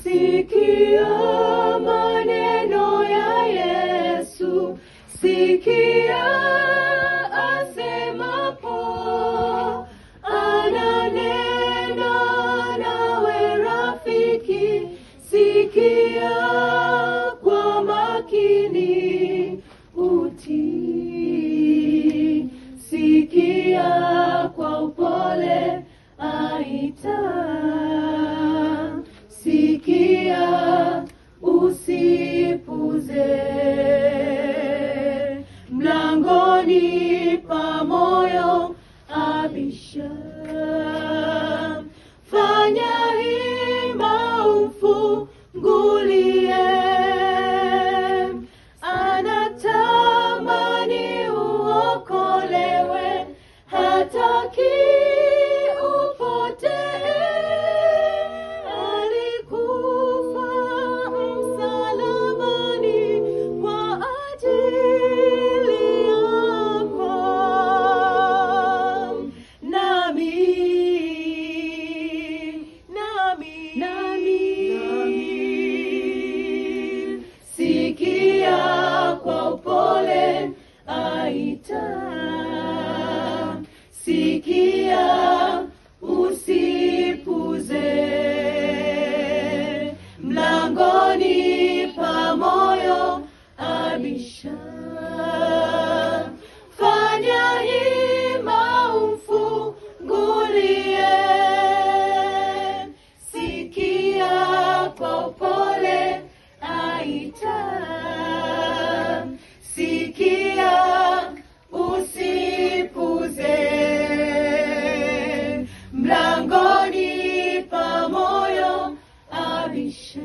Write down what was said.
Sikia maneno ya Yesu, sikia asemapo, ananena nawe rafiki, sikia kwa makini utii, sikia kwa upole aita, sikia usipuze, mlangoni pa moyo abisha, fanya hima umfungulie, anatamani uokolewe, hataki sikia kwa upole aita, sikia usipuze, mlangoni pa moyo abisha, fanya hima umfungulie, sikia kwa upole aita, sikia usipuze, mlangoni pa moyo abisha.